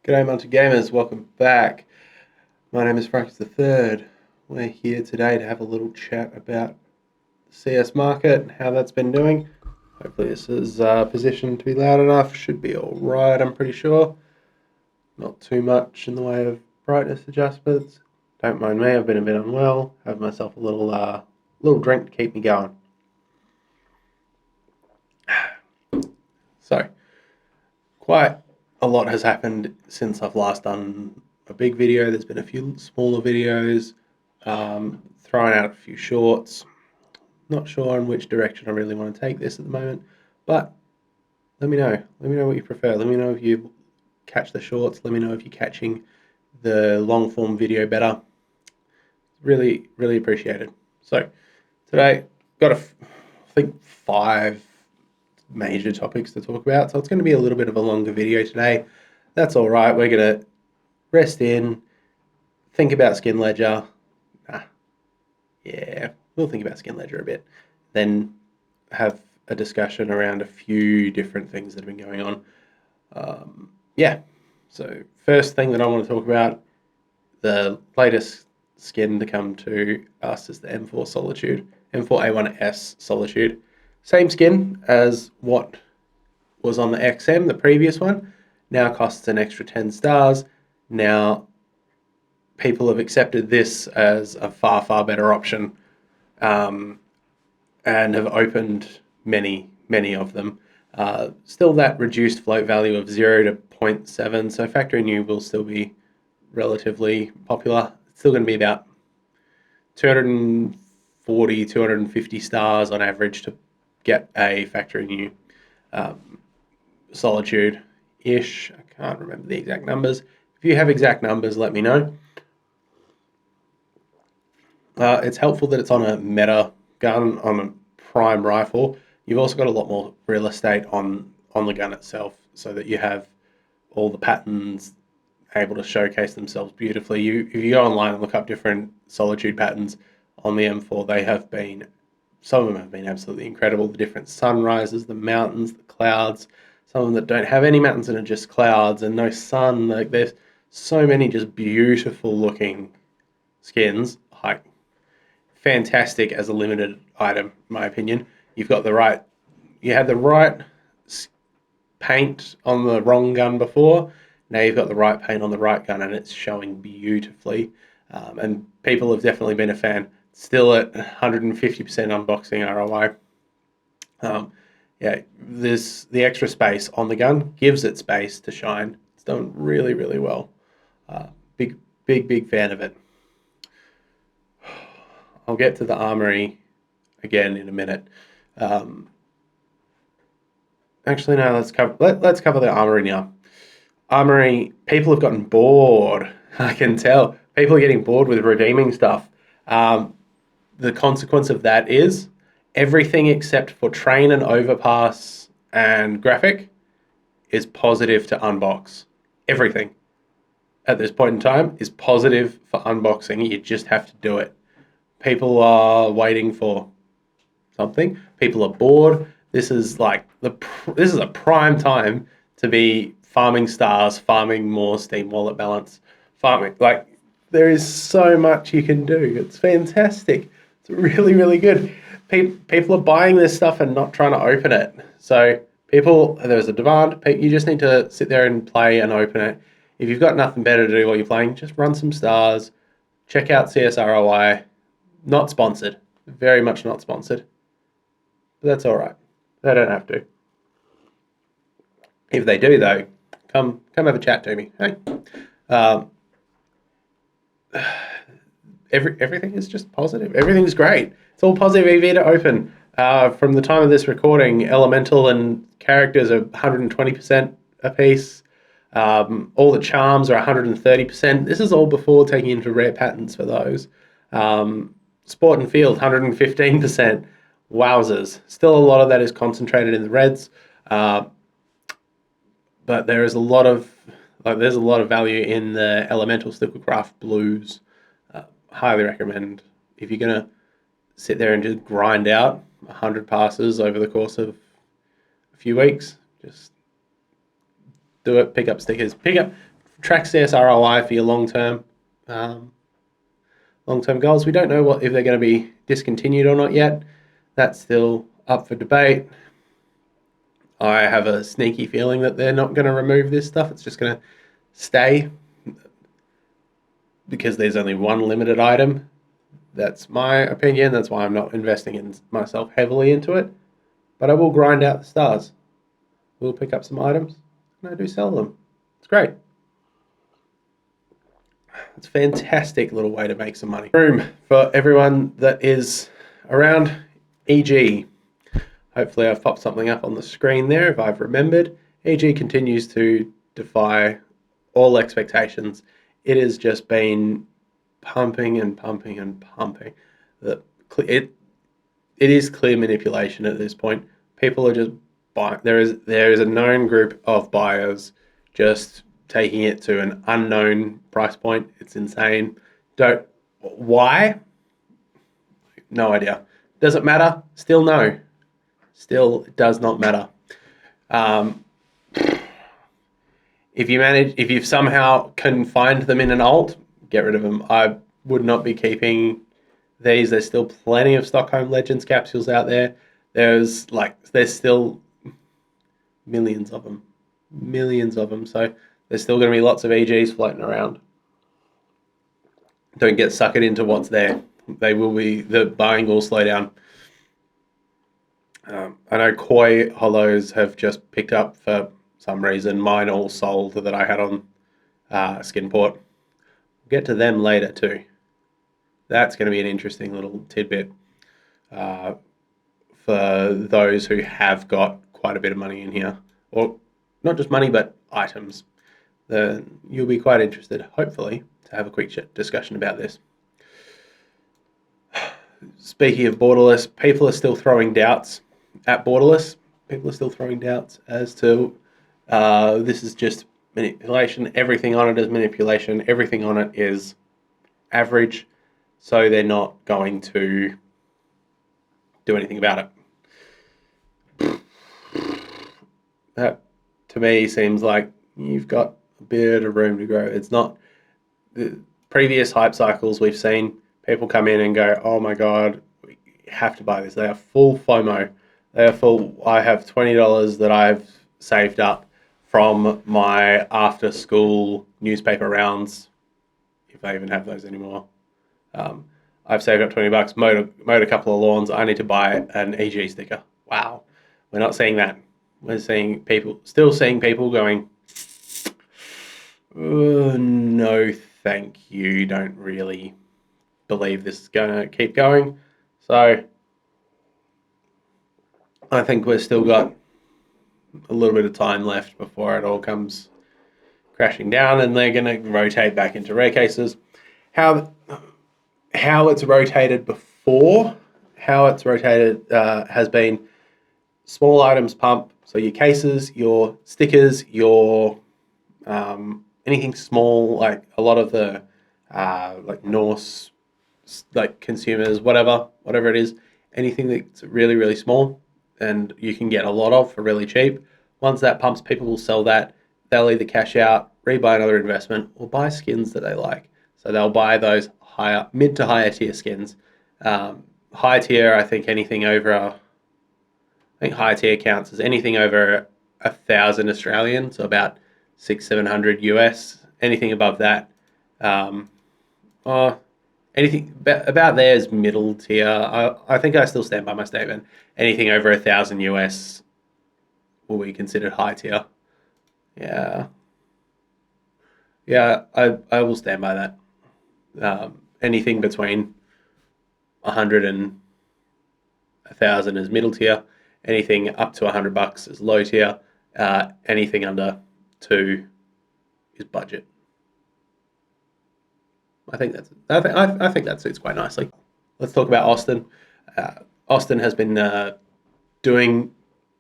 G'day Munter Gamers, welcome back. My name is Frank III. We're here today to have a little chat about the CS market and how that's been doing. Hopefully this is positioned to be loud enough. Should be alright, I'm pretty sure. Not too much in the way of brightness adjustments. Don't mind me, I've been a bit unwell. Have myself a little drink to keep me going. So, quite a lot has happened since I've last done a big video. There's been a few smaller videos, throwing out a few shorts. Not sure in which direction I really want to take this at the moment, but let me know. Let me know what you prefer. Let me know if you catch the shorts. Let me know if you're catching the long form video better. Really, really appreciated. So today, got I think 5 major topics to talk about. So it's going to be a little bit of a longer video today. That's all right. We're going to rest in, think about Skin Ledger. We'll think about Skin Ledger a bit. Then have a discussion around a few different things that have been going on. So first thing that I want to talk about, the latest skin to come to us is the M4 Solitude, M4A1S Solitude. Same skin as what was on the XM, the previous one. Now costs an extra 10 stars. Now people have accepted this as a far, far better option, and have opened many of them. Still that reduced float value of 0 to 0.7, so Factory New will still be relatively popular. It's still going to be about 240, 250 stars on average to get a Factory New Solitude-ish. I can't remember the exact numbers. If you have exact numbers, let me know. It's helpful that it's on a meta gun, on a prime rifle. You've also got a lot more real estate on the gun itself, so that you have all the patterns able to showcase themselves beautifully. If you go online and look up different Solitude patterns on the M4, some of them have been absolutely incredible. The different sunrises, the mountains, the clouds, some of them that don't have any mountains and are just clouds and no sun. Like, there's so many just beautiful looking skins. Like, fantastic as a limited item, in my opinion. You had the right paint on the wrong gun before. Now you've got the right paint on the right gun, and it's showing beautifully. And people have definitely been a fan. Still at 150% unboxing ROI. There's the extra space on the gun gives it space to shine. It's done really, really well. Big fan of it. I'll get to the armory again in a minute. Actually, no. Let's cover the armory now. Armory, people have gotten bored. I can tell people are getting bored with redeeming stuff. The consequence of that is everything except for train and overpass and graphic is positive to unbox. Everything at this point in time is positive for unboxing. You just have to do it. People are waiting for something. People are bored. This is a prime time to be farming stars, farming more Steam Wallet balance, farming. Like, there is so much you can do. It's fantastic. It's really, really good. People are buying this stuff and not trying to open it. So there's a demand. You just need to sit there and play and open it. If you've got nothing better to do while you're playing, just run some stars. Check out CSROI. Not sponsored. Very much not sponsored. But that's all right. They don't have to. If they do, though, come have a chat to me. Hey. Everything is just positive. Everything's great. It's all positive EV to open. From the time of this recording, elemental and characters are 120% apiece. All the charms are 130%. This is all before taking into rare patterns for those. Sport and field, 115%. Wowzers. Still a lot of that is concentrated in the reds. But there is a lot of value in the elemental Sticklecraft blues. Highly recommend. If you're gonna sit there and just grind out 100 passes over the course of a few weeks, just do it. Pick up stickers. tracks CS ROI for your long-term goals. We don't know if they're going to be discontinued or not yet. That's still up for debate. I have a sneaky feeling that they're not going to remove this stuff. It's just going to stay because there's only one limited item. That's my opinion. That's why I'm not investing in myself heavily into it. But I will grind out the stars. We'll pick up some items, and I do sell them. It's great. It's a fantastic little way to make some money. Room for everyone that is around EG. Hopefully I've popped something up on the screen there if I've remembered. EG continues to defy all expectations. It has just been pumping and pumping and pumping. It is clear manipulation at this point. People are just buying. There is a known group of buyers just taking it to an unknown price point. It's insane. Why? No idea. Does it matter? Still no. Still, it does not matter. If you somehow can find them in an alt, get rid of them. I would not be keeping these. There's still plenty of Stockholm Legends capsules out there. There's still millions of them. So there's still going to be lots of EGs floating around. Don't get suckered into what's there. The buying will slow down. I know Koi Hollows have just picked up for some reason. Mine all sold that I had on Skinport. We'll get to them later too. That's going to be an interesting little tidbit for those who have got quite a bit of money in here. Or not just money, but items. You'll be quite interested, hopefully, to have a quick discussion about this. Speaking of Borderless, people are still throwing doubts at Borderless. People are still throwing doubts as to this is just manipulation. Everything on it is manipulation. Everything on it is average. So they're not going to do anything about it. That, to me, seems like you've got a bit of room to grow. It's not the previous hype cycles we've seen. People come in and go, oh my God, we have to buy this. They are full FOMO. They are full, I have $20 that I've saved up from my after school newspaper rounds, if I even have those anymore. I've saved up $20, mowed a couple of lawns. I need to buy an EG sticker. Wow. We're not seeing that. We're still seeing people going, oh, no, thank you. Don't really believe this is going to keep going. So I think we've still got a little bit of time left before it all comes crashing down, and they're going to rotate back into rare cases. How it's rotated before, has been small items pump. So your cases, your stickers, your anything small, like a lot of the like Norse, like consumers, whatever it is, anything that's really, really small and you can get a lot of for really cheap. Once that pumps, people will sell that. They'll either cash out, rebuy another investment, or buy skins that they like. So they'll buy those mid to higher tier skins. High tier, I think high tier counts as anything over 1,000 Australian, so about 600-700 US. Anything above that, or anything about there is middle tier. I think I still stand by my statement. Anything over 1,000 US will be considered high tier. Yeah, I will stand by that. Anything between 100 and 1,000 is middle tier. Anything up to $100 is low tier. Anything under 2 is budget. I think that suits quite nicely. Let's talk about Austin. Austin has been doing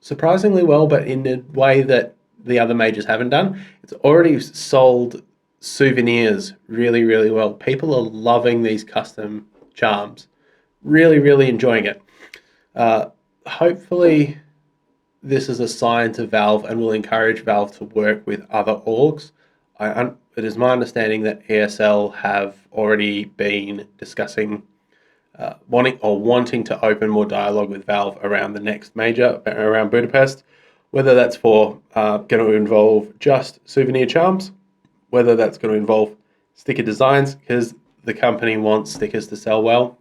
surprisingly well, but in a way that the other majors haven't done. It's already sold souvenirs really, really well. People are loving these custom charms. Really, really enjoying it. Hopefully this is a sign to Valve and will encourage Valve to work with other orgs. it is my understanding that ESL have already been discussing wanting to open more dialogue with Valve around the next major, around Budapest, whether that's for going to involve just souvenir charms, whether that's going to involve sticker designs, because the company wants stickers to sell well.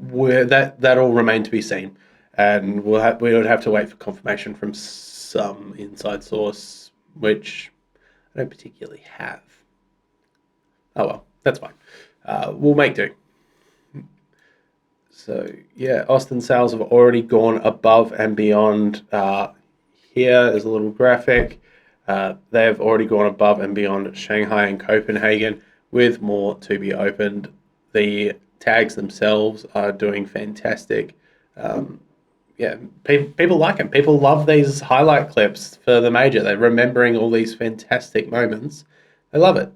Where that'll remain to be seen, and we would have to wait for confirmation from some inside source, which I don't particularly have. Oh well, that's fine. We'll make do. So yeah, Austin sales have already gone above and beyond. Here is a little graphic. They've already gone above and beyond Shanghai and Copenhagen, with more to be opened. The tags themselves are doing fantastic. Yeah, people like them. People love these highlight clips for the major. They're remembering all these fantastic moments. They love it.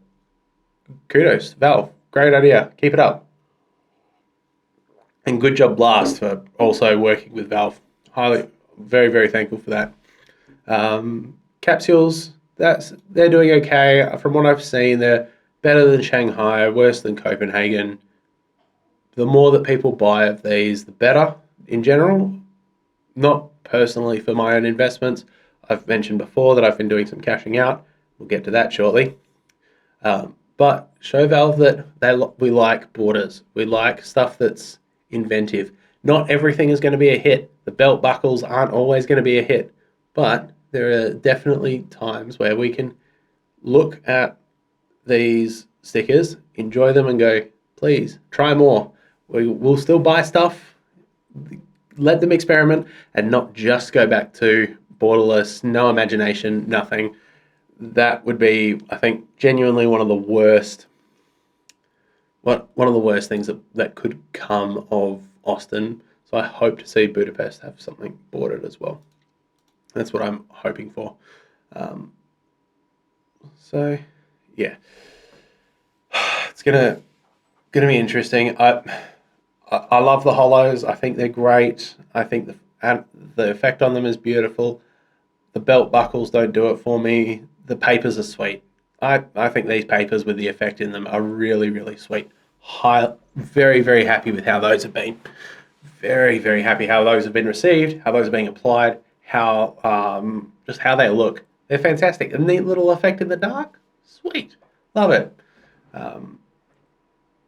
Kudos, Valve. Great idea. Keep it up. And good job, Blast, for also working with Valve. Very, very thankful for that. Capsules, they're doing okay. From what I've seen, they're better than Shanghai, worse than Copenhagen. The more that people buy of these, the better in general. Not personally for my own investments. I've mentioned before that I've been doing some cashing out. We'll get to that shortly. But show Valve that we like borders. We like stuff that's inventive. Not everything is going to be a hit. The belt buckles aren't always going to be a hit. But there are definitely times where we can look at these stickers, enjoy them, and go, please, try more. We'll still buy stuff, let them experiment, and not just go back to borderless, no imagination, nothing. That would be, I think, genuinely one of the worst things that could come of Austin. So I hope to see Budapest have something bordered as well. That's what I'm hoping for. So yeah, it's gonna be interesting. I love the holos. I think they're great. I think the effect on them is beautiful. The belt buckles don't do it for me. The papers are sweet. I think these papers with the effect in them are really, really sweet. Very, very happy with how those have been. Very, very happy how those have been received, how those are being applied, just how they look. They're fantastic. A neat little effect in the dark. Sweet. Love it.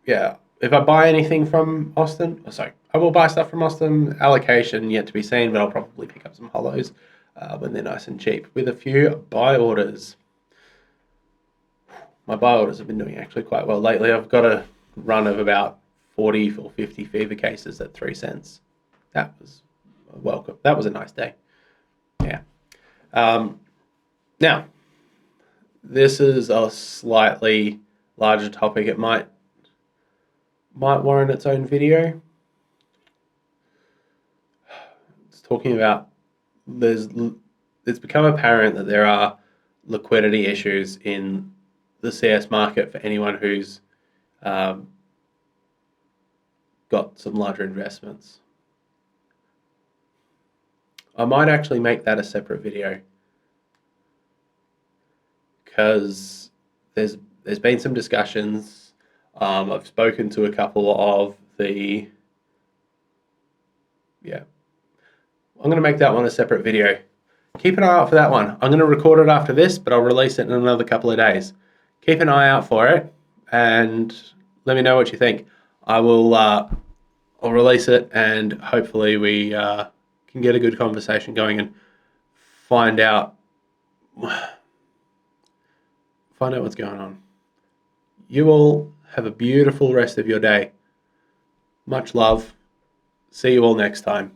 Yeah. If I buy anything from Austin, I will buy stuff from Austin. Allocation yet to be seen, but I'll probably pick up some holos when they're nice and cheap with a few buy orders. My buy orders have been doing actually quite well lately. I've got a run of about 40 or 50 fever cases at 3 cents. That was welcome. That was a nice day. Yeah. Now, this is a slightly larger topic. It might warrant its own video. It's talking about it's become apparent that there are liquidity issues in the CS market for anyone who's got some larger investments. I might actually make that a separate video because there's been some discussions. I've spoken to a couple of the... Yeah. I'm going to make that one a separate video. Keep an eye out for that one. I'm going to record it after this, but I'll release it in another couple of days. Keep an eye out for it and let me know what you think. I'll release it and hopefully we can get a good conversation going and find out what's going on. You all have a beautiful rest of your day. Much love. See you all next time.